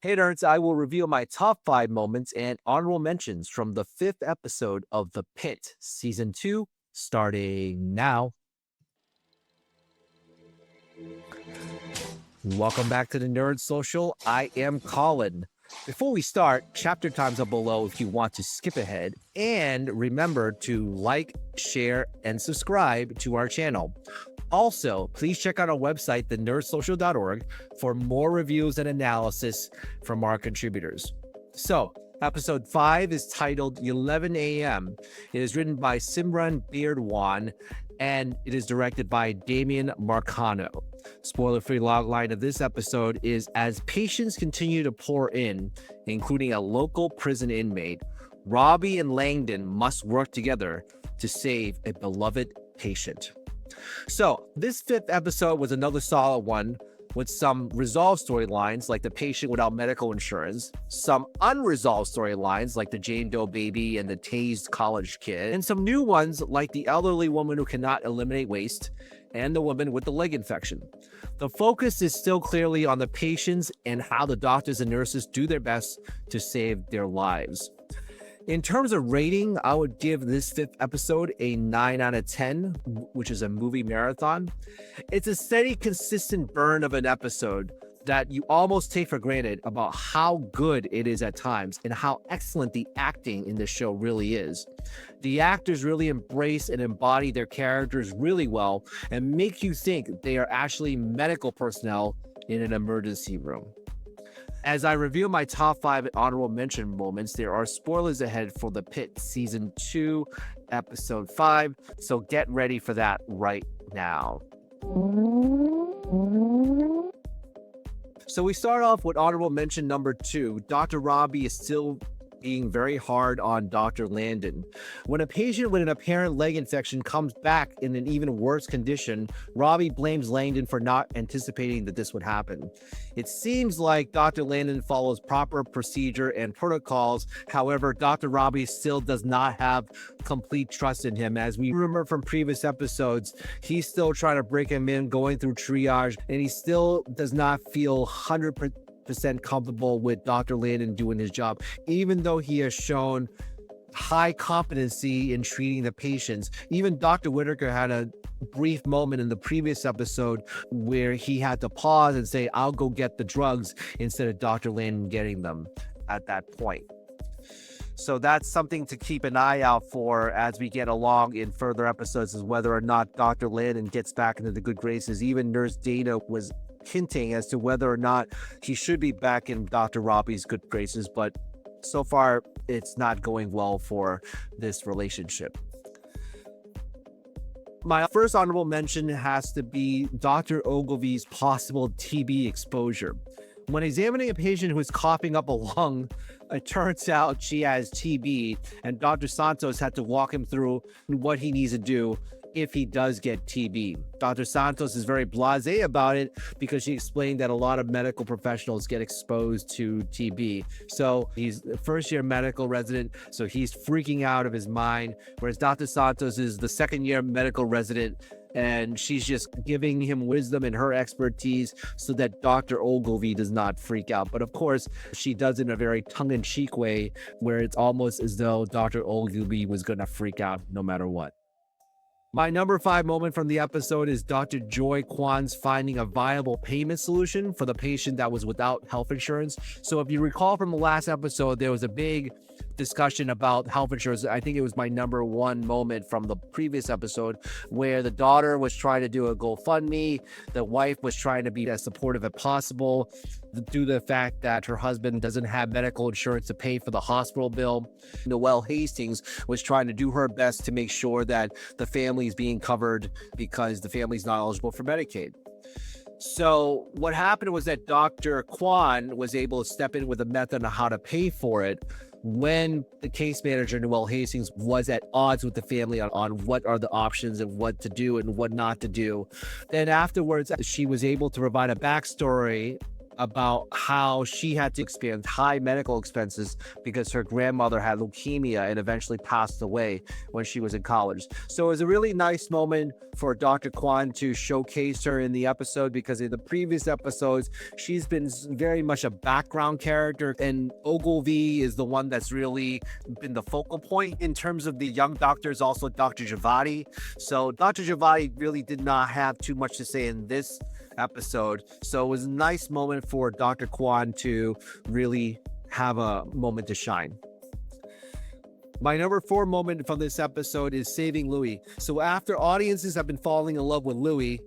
Hey nerds, I will reveal my top 5 moments and honorable mentions from the 5th episode of The Pitt Season 2, starting now. Welcome back to the Nerd Social. I am Colin. Before we start, chapter times are below if you want to skip ahead. And remember to like, share, and subscribe to our channel. Also, please check out our website, thenerdsocial.org, for more reviews and analysis from our contributors. So, episode 5 is titled 11 a.m. It is written by Simran Baidwan, and it is directed by Damian Marcano. Spoiler-free logline of this episode is: as patients continue to pour in, including a local prison inmate, Robby and Langdon must work together to save a beloved patient. So this 5th episode was another solid one with some resolved storylines like the patient without medical insurance, some unresolved storylines like the Jane Doe baby and the tased college kid, and some new ones like the elderly woman who cannot eliminate waste and the woman with the leg infection. The focus is still clearly on the patients and how the doctors and nurses do their best to save their lives. In terms of rating, I would give this 5th episode a 9 out of 10, which is a movie marathon. It's a steady, consistent burn of an episode that you almost take for granted about how good it is at times and how excellent the acting in the show really is. The actors really embrace and embody their characters really well and make you think they are actually medical personnel in an emergency room. As I reveal my top 5 honorable mention moments, there are spoilers ahead for The Pitt Season 2, Episode 5, so get ready for that right now. So we start off with honorable mention number 2. Dr. Robby is still being very hard on Dr. Langdon. When a patient with an apparent leg infection comes back in an even worse condition, Robby blames Langdon for not anticipating that this would happen. It seems like Dr. Langdon follows proper procedure and protocols. However, Dr. Robby still does not have complete trust in him. As we remember from previous episodes, he's still trying to break him in, going through triage, and he still does not feel 100% comfortable with Dr. Langdon doing his job, even though he has shown high competency in treating the patients. Even Dr. Whitaker had a brief moment in the previous episode where he had to pause and say, "I'll go get the drugs," instead of Dr. Langdon getting them at that point. So that's something to keep an eye out for as we get along in further episodes, is whether or not Dr. Langdon gets back into the good graces. Even Nurse Dana was hinting as to whether or not he should be back in Dr. Robby's good graces, but so far it's not going well for this relationship. My first honorable mention has to be Dr. Ogilvy's possible TB exposure. When examining a patient who is coughing up a lung, it turns out she has TB, and Dr. Santos had to walk him through what he needs to do if he does get TB. Dr. Santos is very blasé about it because she explained that a lot of medical professionals get exposed to TB. So he's a first-year medical resident, so he's freaking out of his mind, whereas Dr. Santos is the second-year medical resident, and she's just giving him wisdom and her expertise so that Dr. Ogilvy does not freak out. But of course, she does it in a very tongue-in-cheek way, where it's almost as though Dr. Ogilvy was going to freak out no matter what. My number 5 moment from the episode is Dr. Joy Kwan's finding a viable payment solution for the patient that was without health insurance. So if you recall from the last episode, there was a big discussion about health insurance. I think it was my number 1 moment from the previous episode, where the daughter was trying to do a GoFundMe. The wife was trying to be as supportive as possible due to the fact that her husband doesn't have medical insurance to pay for the hospital bill. Noelle Hastings was trying to do her best to make sure that the family is being covered because the family's not eligible for Medicaid. So what happened was that Dr. Kwan was able to step in with a method on how to pay for it when the case manager, Noelle Hastings, was at odds with the family on what are the options and what to do and what not to do. Then afterwards, she was able to provide a backstory about how she had to experience high medical expenses because her grandmother had leukemia and eventually passed away when she was in college. So it was a really nice moment for Dr. Kwan to showcase her in the episode, because in the previous episodes, she's been very much a background character, and Ogilvy is the one that's really been the focal point in terms of the young doctors, also Dr. Javadi. So Dr. Javadi really did not have too much to say in this episode. So it was a nice moment for Dr. Kwan to really have a moment to shine. My number 4 moment from this episode is saving Louis. So after audiences have been falling in love with Louis,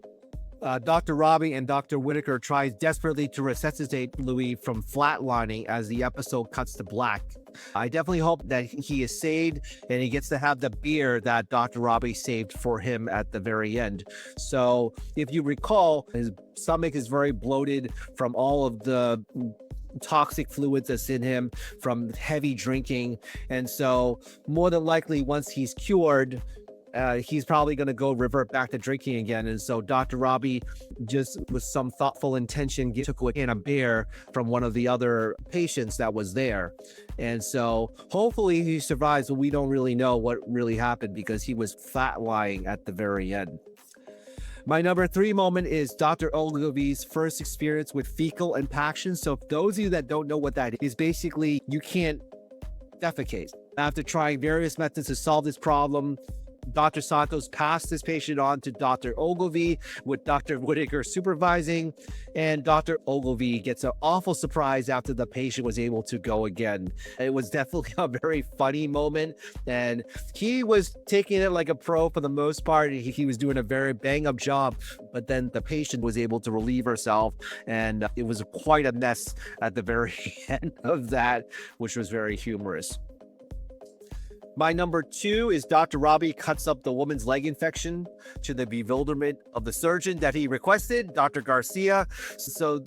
Dr. Robby and Dr. Whitaker tries desperately to resuscitate Louis from flatlining as the episode cuts to black. I definitely hope that he is saved and he gets to have the beer that Dr. Robby saved for him at the very end. So if you recall, his stomach is very bloated from all of the toxic fluids that's in him from heavy drinking. And so more than likely, once he's cured, he's probably going to go revert back to drinking again. And so Dr. Robby, just with some thoughtful intention, took a can of beer from one of the other patients that was there. And so hopefully he survives, but we don't really know what really happened because he was flat-lying at the very end. My number 3 moment is Dr. Ogilvy's first experience with fecal impaction. So if those of you that don't know what that is, basically you can't defecate. After trying various methods to solve this problem, Dr. Santos passed this patient on to Dr. Ogilvy with Dr. Whitaker supervising, and Dr. Ogilvy gets an awful surprise after the patient was able to go again. It was definitely a very funny moment, and he was taking it like a pro for the most part. He was doing a very bang-up job, but then the patient was able to relieve herself, and it was quite a mess at the very end of that, which was very humorous. My number 2 is Dr. Robby cuts up the woman's leg infection to the bewilderment of the surgeon that he requested, Dr. Garcia. So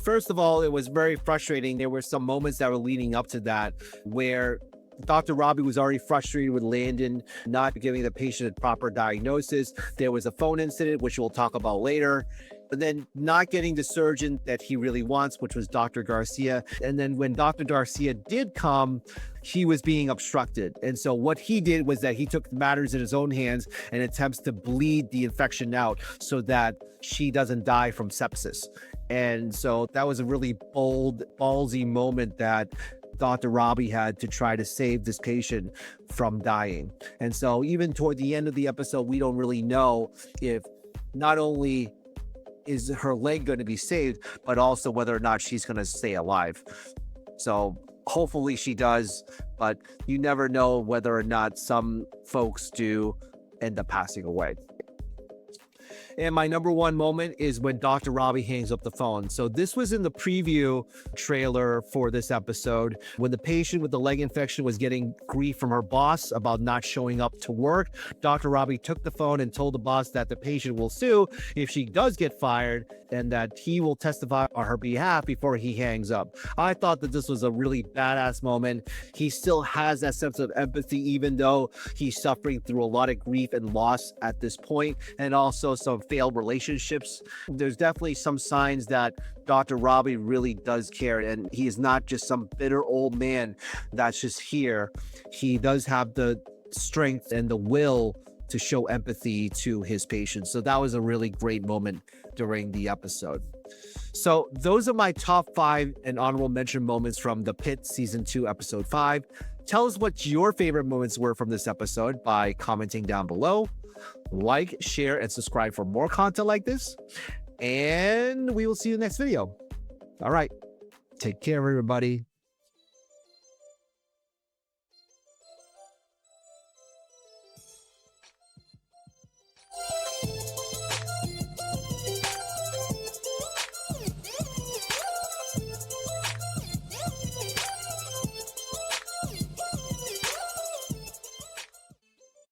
first of all, it was very frustrating. There were some moments that were leading up to that where Dr. Robby was already frustrated with Langdon not giving the patient a proper diagnosis. There was a phone incident, which we'll talk about later. But then not getting the surgeon that he really wants, which was Dr. Garcia. And then when Dr. Garcia did come, he was being obstructed. And so what he did was that he took matters in his own hands and attempts to bleed the infection out so that she doesn't die from sepsis. And so that was a really bold, ballsy moment that Dr. Robby had to try to save this patient from dying. And so even toward the end of the episode, we don't really know if not only is her leg going to be saved, but also whether or not she's going to stay alive. So hopefully she does, but you never know whether or not some folks do end up passing away. And my number 1 moment is when Dr. Robby hangs up the phone. So this was in the preview trailer for this episode when the patient with the leg infection was getting grief from her boss about not showing up to work. Dr. Robby took the phone and told the boss that the patient will sue if she does get fired and that he will testify on her behalf before he hangs up. I thought that this was a really badass moment. He still has that sense of empathy, even though he's suffering through a lot of grief and loss at this point, and also some failed relationships. There's definitely some signs that Dr. Robby really does care, and he is not just some bitter old man that's just here. He does have the strength and the will to show empathy to his patients. So that was a really great moment during the episode. So those are my top 5 and honorable mention moments from the Pitt Season 2, Episode 5. Tell us what your favorite moments were from this episode by commenting down below. Like, share, and subscribe for more content like this. And we will see you in the next video. All right. Take care, everybody.